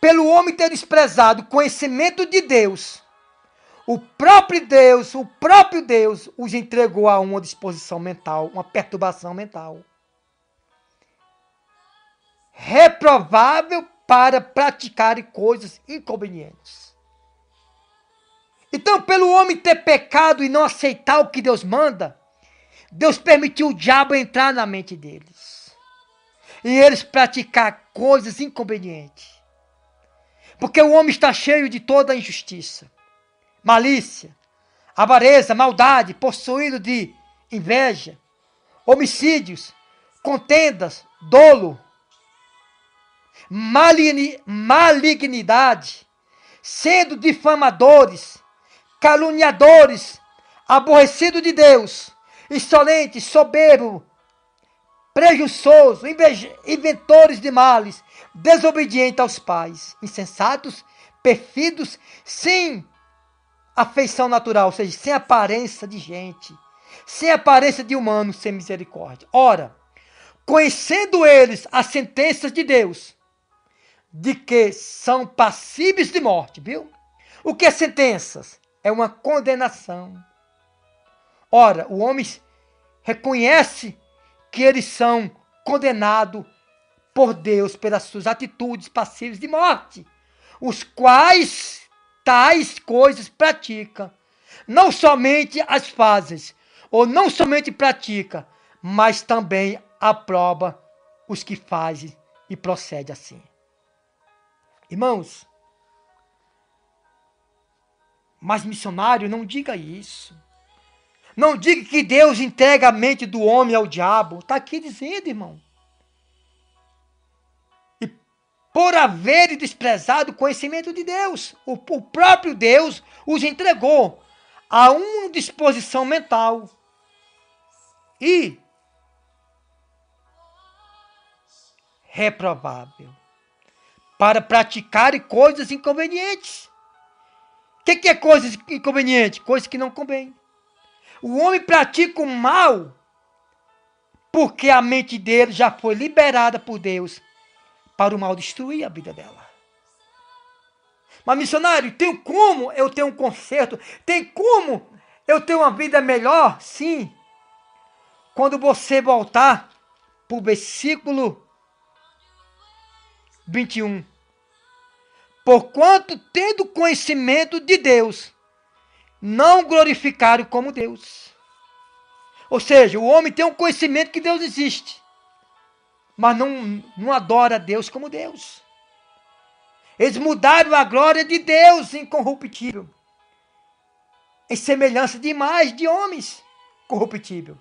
Speaker 1: pelo homem ter desprezado o conhecimento de Deus, o próprio Deus os entregou a uma disposição mental, uma perturbação mental, reprovável para praticar coisas inconvenientes. Então, pelo homem ter pecado e não aceitar o que Deus manda, Deus permitiu o diabo entrar na mente deles. E eles praticar coisas inconvenientes. Porque o homem está cheio de toda a injustiça, malícia, avareza, maldade, possuído de inveja, homicídios, contendas, dolo, malignidade, sendo difamadores, caluniadores, aborrecido de Deus, insolente, soberbo, presunçoso, inventores de males, desobedientes aos pais, insensatos, perfidos, sem afeição natural, ou seja, sem aparência de gente, sem aparência de humano, sem misericórdia. Ora, conhecendo eles as sentenças de Deus, de que são passíveis de morte, viu? O que é sentenças? É uma condenação. Ora, o homem reconhece que eles são condenados por Deus pelas suas atitudes passíveis de morte, os quais tais coisas pratica, não somente as fazem, ou não somente pratica, mas também aprova os que fazem e procede assim. Irmãos, mas missionário, não diga isso. Não diga que Deus entrega a mente do homem ao diabo. Está aqui dizendo, irmão. E por haver desprezado o conhecimento de Deus, o próprio Deus os entregou a uma disposição mental. E reprovável para praticar coisas inconvenientes. O que é coisas inconvenientes? Coisas que não convêm. O homem pratica o mal porque a mente dele já foi liberada por Deus para o mal destruir a vida dela. Mas, missionário, tem como eu ter um conserto? Tem como eu ter uma vida melhor? Sim. Quando você voltar para o versículo 21. Porquanto, tendo conhecimento de Deus, não glorificaram como Deus. Ou seja, o homem tem um conhecimento que Deus existe, mas não adora a Deus como Deus. Eles mudaram a glória de Deus incorruptível, em semelhança de imagens de homens corruptível,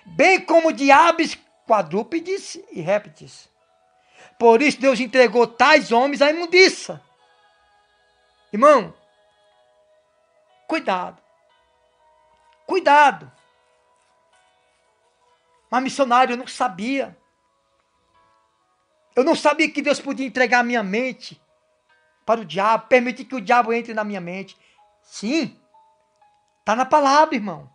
Speaker 1: bem como de aves, quadrúpedes e répteis. Por isso Deus entregou tais homens à imundícia. Irmão, cuidado. Cuidado. Mas, missionário, eu não sabia. Eu não sabia que Deus podia entregar a minha mente para o diabo, permitir que o diabo entre na minha mente. Sim, Está na palavra, irmão.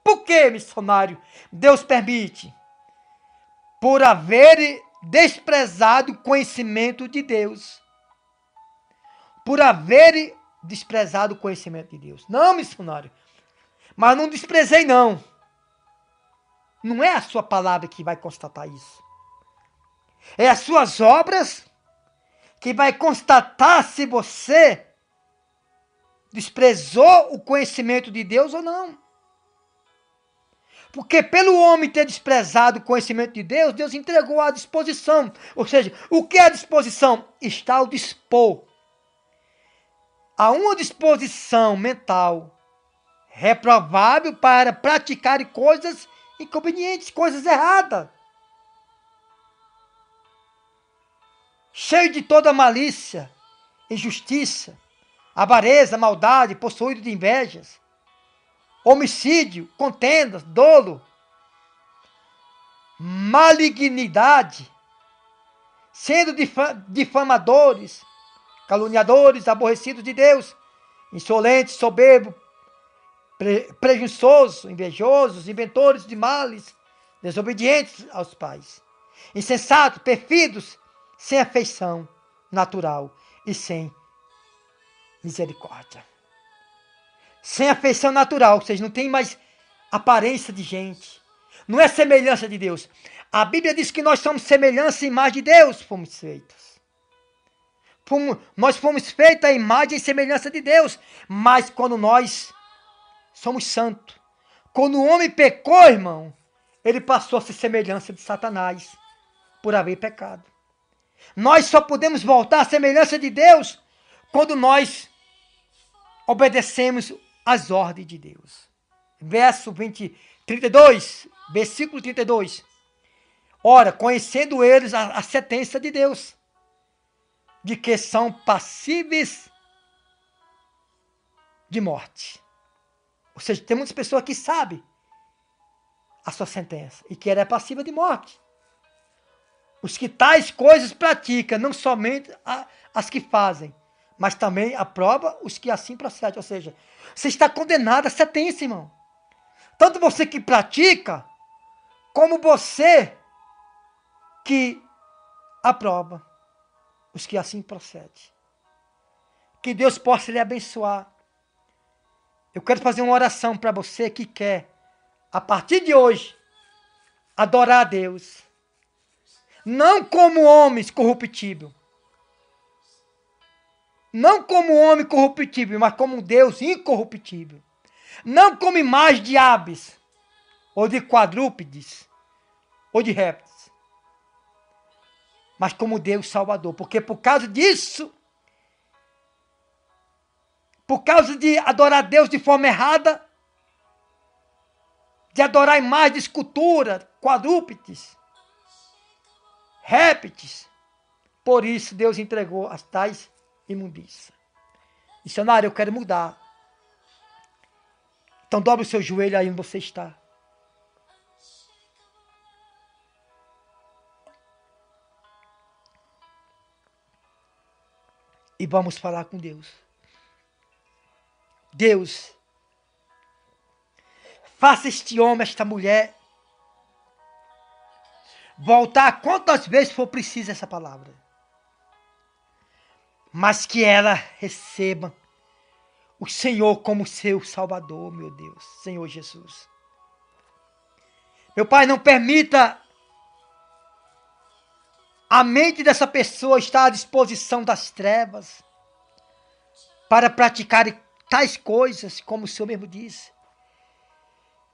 Speaker 1: Por que, missionário, Deus permite? Por haver desprezado o conhecimento de Deus. Por haver desprezado o conhecimento de Deus. Não, missionário. Mas não desprezei, não. Não é a sua palavra que vai constatar isso. É as suas obras que vai constatar se você desprezou o conhecimento de Deus ou não. Porque pelo homem ter desprezado o conhecimento de Deus, Deus entregou à disposição. Ou seja, o que é a disposição? Está ao dispor. Há uma disposição mental reprovável para praticar coisas inconvenientes, coisas erradas. Cheio de toda malícia, injustiça, avareza, maldade, possuído de invejas, homicídio, contendas, dolo, malignidade, sendo difamadores, caluniadores, aborrecidos de Deus, insolentes, soberbos, presunçosos, invejosos, inventores de males, desobedientes aos pais, insensatos, perfidos, sem afeição natural e sem misericórdia. Sem afeição natural, ou seja, não tem mais aparência de gente. Não é semelhança de Deus. A Bíblia diz que nós somos semelhança e imagem de Deus, fomos feitos. Nós fomos feitos à imagem e semelhança de Deus. Mas quando nós somos santos, quando o homem pecou, irmão, ele passou a ser semelhança de Satanás, por haver pecado. Nós só podemos voltar à semelhança de Deus quando nós obedecemos às ordens de Deus. Verso 32, versículo 32. Ora, conhecendo eles a sentença de Deus, de que são passíveis de morte. Ou seja, tem muitas pessoas que sabem a sua sentença e que ela é passível de morte. Os que tais coisas praticam, não somente as que fazem, mas também aprova os que assim procedem. Ou seja, você está condenado à sentença, irmão. Tanto você que pratica, como você que aprova os que assim procedem. Que Deus possa lhe abençoar. Eu quero fazer uma oração para você que quer, a partir de hoje, adorar a Deus. Não como homens corruptíveis. Não como homem corruptível, mas como Deus incorruptível. Não como imagem de aves, ou de quadrúpedes, ou de répteis. Mas como Deus Salvador. Porque por causa disso, por causa de adorar Deus de forma errada, de adorar imagem de escultura, quadrúpedes, répteis, por isso Deus entregou as tais imundícias. Missionário, eu quero mudar. Então dobre o seu joelho aí onde você está. E vamos falar com Deus. Deus, faça este homem, esta mulher, voltar quantas vezes for preciso essa palavra. Mas que ela receba o Senhor como seu Salvador, meu Deus, Senhor Jesus. Meu Pai, não permita a mente dessa pessoa estar à disposição das trevas para praticar tais coisas, como o Senhor mesmo disse.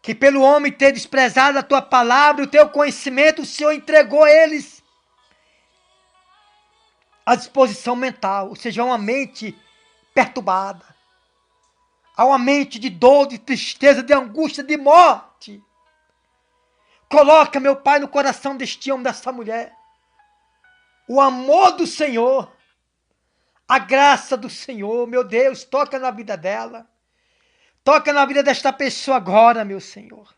Speaker 1: Que pelo homem ter desprezado a tua palavra, o teu conhecimento, o Senhor entregou a eles a disposição mental, ou seja, uma mente perturbada. Há uma mente de dor, de tristeza, de angústia, de morte. Coloca, meu Pai, no coração deste homem, dessa mulher, o amor do Senhor, a graça do Senhor, meu Deus, toca na vida dela. Toca na vida desta pessoa agora, meu Senhor.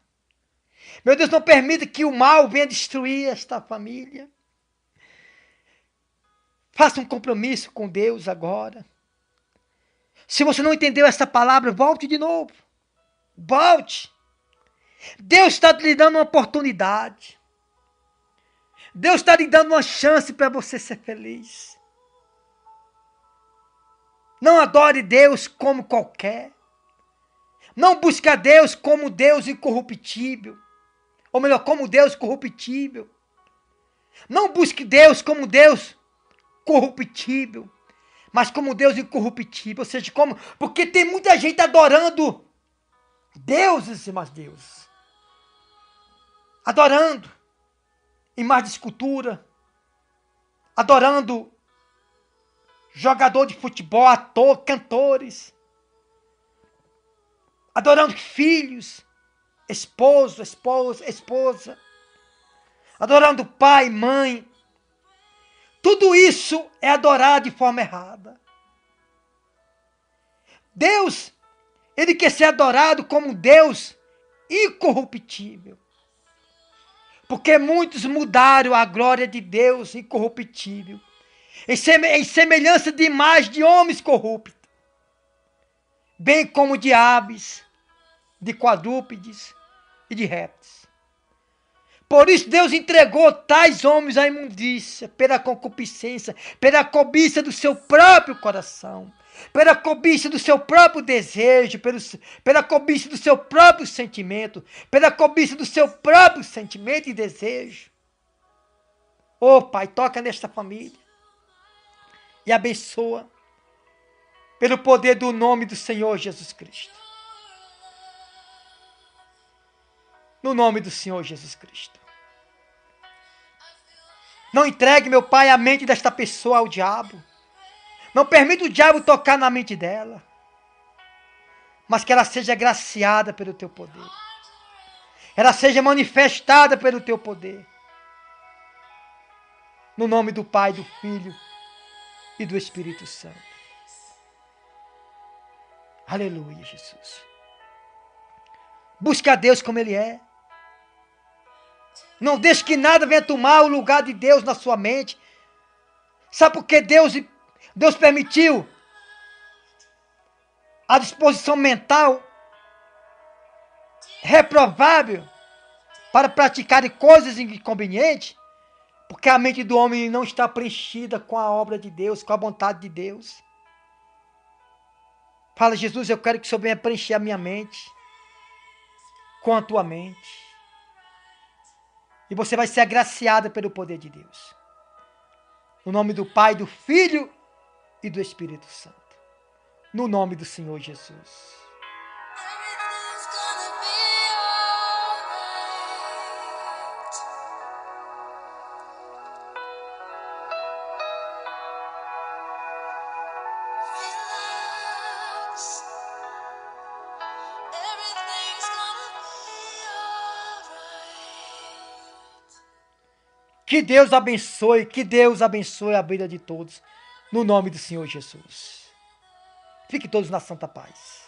Speaker 1: Meu Deus, não permita que o mal venha destruir esta família. Faça um compromisso com Deus agora. Se você não entendeu essa palavra, volte de novo. Volte. Deus está lhe dando uma oportunidade. Deus está lhe dando uma chance para você ser feliz. Não adore Deus como qualquer. Não busque a Deus como Deus incorruptível. Ou melhor, como Deus corruptível. Não busque Deus como Deus corruptível, mas como Deus incorruptível. Ou seja, como... Porque tem muita gente adorando deuses e mais deuses. Adorando imagem de escultura. Adorando jogador de futebol, ator, cantores. Adorando filhos, esposo, esposa. Adorando pai, mãe. Tudo isso é adorar de forma errada. Deus, Ele quer ser adorado como Deus incorruptível. Porque muitos mudaram a glória de Deus incorruptível. Em semelhança de imagem de homens corruptos. Bem como de aves, de quadrúpedes e de répteis. Por isso Deus entregou tais homens à imundícia, pela concupiscência, pela cobiça do seu próprio coração, pela cobiça do seu próprio desejo, pela cobiça do seu próprio sentimento, pela cobiça do seu próprio sentimento e desejo. Ô Pai, toca nesta família e abençoa pelo poder do nome do Senhor Jesus Cristo. No nome do Senhor Jesus Cristo. Não entregue, meu Pai, a mente desta pessoa ao diabo. Não permita o diabo tocar na mente dela. Mas que ela seja agraciada pelo teu poder. Ela seja manifestada pelo teu poder. No nome do Pai, do Filho e do Espírito Santo. Aleluia, Jesus. Busque a Deus como Ele é. Não deixe que nada venha tomar o lugar de Deus na sua mente. Sabe por que Deus permitiu a disposição mental reprovável para praticar coisas inconvenientes? Porque a mente do homem não está preenchida com a obra de Deus, com a vontade de Deus. Fala, Jesus, eu quero que o Senhor venha preencher a minha mente com a tua mente. E você vai ser agraciada pelo poder de Deus. No nome do Pai, do Filho e do Espírito Santo. No nome do Senhor Jesus. Que Deus abençoe a vida de todos, no nome do Senhor Jesus. Fique todos na santa paz.